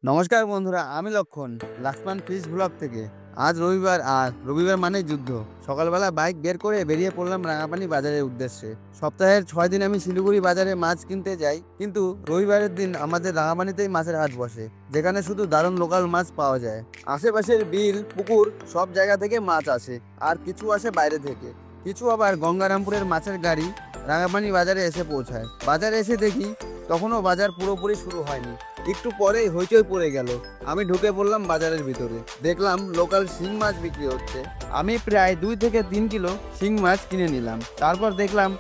নমস্কার বন্ধুরা, আমি লক্ষণ লাক্সমান ফিশ ব্লগ থেকে। আজ রবিবার, আর রবিবার মানে যুদ্ধ। সকালবেলা বাইক বের করে বেরিয়ে পড়লাম রাঙাপানি বাজারের উদ্দেশ্যে। সপ্তাহের 6 দিন আমি শিলিগুড়ি বাজারে মাছ কিনতে যাই, কিন্তু রবিবারের দিন আমাদের রাঙাপানিতেই মাছের হাট বসে, যেখানে শুধু দারুণ লোকাল মাছ পাওয়া যায়। আশেপাশের বিল, পুকুর সব জায়গা থেকে মাছ আসে, আর কিছু আসে বাইরে থেকে, কিছু আবার গঙ্গারামপুরের মাছের গাড়ি রাঙাপানি বাজারে এসে পৌঁছায়। বাজারে এসে দেখি তখনও বাজার পুরোপুরি শুরু হয়নি। একটু পরেই হইচই পড়ে গেল। আমি ঢুকে পড়লাম বাজারের ভিতরে, দেখলাম লোকাল শিং মাছ বিক্রি হচ্ছে। আমি প্রায় 2 থেকে 3 কিলো শিং মাছ কিনে নিলাম। তারপর দেখলাম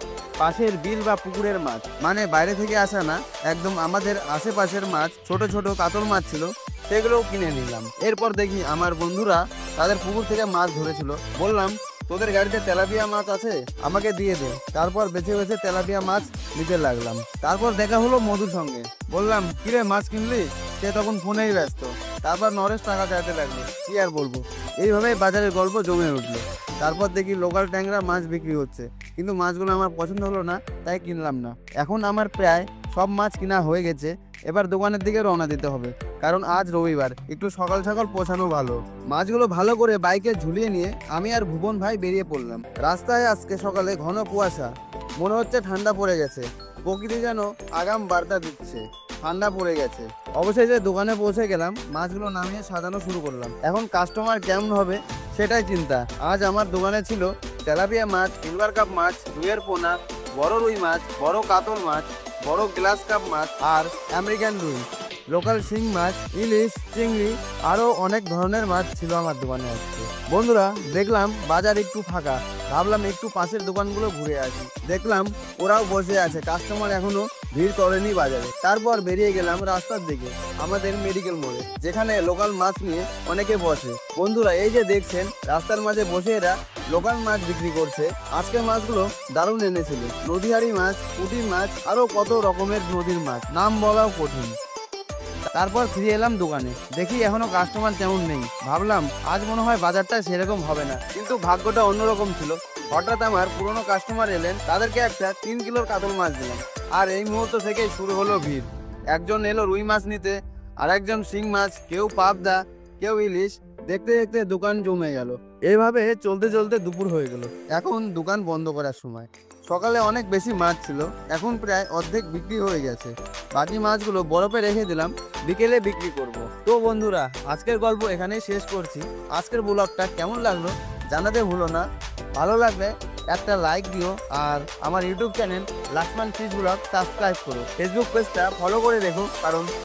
পাশের বিল বা পুকুরের মাছ, মানে বাইরে থেকে আসা না, একদম আমাদের আশেপাশের মাছ, ছোট ছোট কাতল মাছ ছিল, সেগুলোও কিনে নিলাম। এরপর দেখি আমার বন্ধুরা তাদের পুকুর থেকে মাছ ধরেছিল। বললাম, তোদের গাড়িতে তেলাপিয়া মাছ আছে, আমাকে দিয়ে দে। তারপর বেছে বেছে তেলাপিয়া মাছ নিতে লাগলাম। তারপর দেখা হলো মধুর সঙ্গে। বললাম, কিরে মাছ কিনলি? সে তখন ফোনেই ব্যস্ত। তারপর নরেশ টাকা চাইতে লাগলো। কি আর বলবো, এইভাবেই বাজারের গল্প জমে উঠলো। তারপর দেখি লোকাল ট্যাংরা মাছ বিক্রি হচ্ছে, কিন্তু মাছগুলো আমার পছন্দ হলো না, তাই কিনলাম না। এখন আমার প্রায় সব মাছ কিনা হয়ে গেছে। এবার দোকানের দিকে রওনা দিতে হবে, কারণ আজ রবিবার, একটু সকাল সকাল পৌঁছানো ভালো। মাছগুলো ভালো করে বাইকে ঝুলিয়ে নিয়ে আমি আর ভুবন ভাই বেরিয়ে পড়লাম। রাস্তায় আজকে সকালে ঘন কুয়াশা, মনে হচ্ছে ঠান্ডা পড়ে গেছে। প্রকৃতি যেন আগাম বার্তা দিচ্ছে ঠান্ডা পড়ে গেছে। অবশেষে দোকানে পৌঁছে গেলাম, মাছগুলো নামিয়ে সাজানো শুরু করলাম। এখন কাস্টমার কেমন হবে সেটাই চিন্তা। আজ আমার দোকানে ছিল তেলাপিয়া মাছ, সিলভার কাপ মাছ, রুইয়ের পোনা, বড় রুই মাছ, বড় কাতল মাছ, বড় গ্লাস কাপ মাছ, আর আমেরিকান রুই, লোকাল শিং মাছ, ইলিশ, চিংড়ি, আরও অনেক ধরনের মাছ ছিল আমার দোকানে আজকে। বন্ধুরা, দেখলাম বাজার একটু ফাঁকা, ভাবলাম একটু পাশের দোকানগুলো ঘুরে আসি। দেখলাম ওরাও বসে আছে, কাস্টমার এখনো ভিড় করেনি বাজারে। তারপর বেরিয়ে গেলাম রাস্তার দিকে, আমাদের মেডিকেল মোড়ে, যেখানে লোকাল মাছ নিয়ে অনেকে বসে। বন্ধুরা, এই যে দেখছেন রাস্তার মাঝে বসে এরা লোকাল মাছ বিক্রি করছে। আজকের মাছগুলো দারুণ এনেছিল, নদীহারি মাছ, পুঁটি মাছ, আরো কত রকমের নদীর মাছ, নাম বলাও কঠিন। তারপর ফিরে এলাম দোকানে, দেখি এখনো কাস্টমার তেমন নেই। ভাবলাম আজ মনে হয় বাজারটা সেরকম হবে না, কিন্তু ভাগ্যটা অন্যরকম ছিল। হঠাৎ আমার পুরনো কাস্টমার এলেন, তাদেরকে একটা 3 কিলোর কাতল মাছ দিলাম। আর এই মুহূর্ত থেকেই শুরু হলো ভিড়। একজন এলো রুই মাছ নিতে, আর একজন শিং মাছ, কেউ পাবদা, কেউ ইলিশ। দেখতে দেখতে দোকান জমে গেল। এইভাবে চলতে চলতে দুপুর হয়ে গেল। এখন দোকান বন্ধ করার সময়। সকালে অনেক বেশি মাছ ছিল, এখন প্রায় অর্ধেক বিক্রি হয়ে গেছে। বাকি মাছগুলো বরফে রেখে দিলাম, বিকেলে বিক্রি করব। তো বন্ধুরা, আজকের গল্প এখানেই শেষ করছি। আজকের ব্লগটা কেমন লাগলো জানাতে ভুলো না। ভালো লাগলে একটা লাইক দিও, আর আমার YouTube channel Laxman fish blog subscribe করো। ফেসবুক পেজটা ফলো করে রেখো, কারণ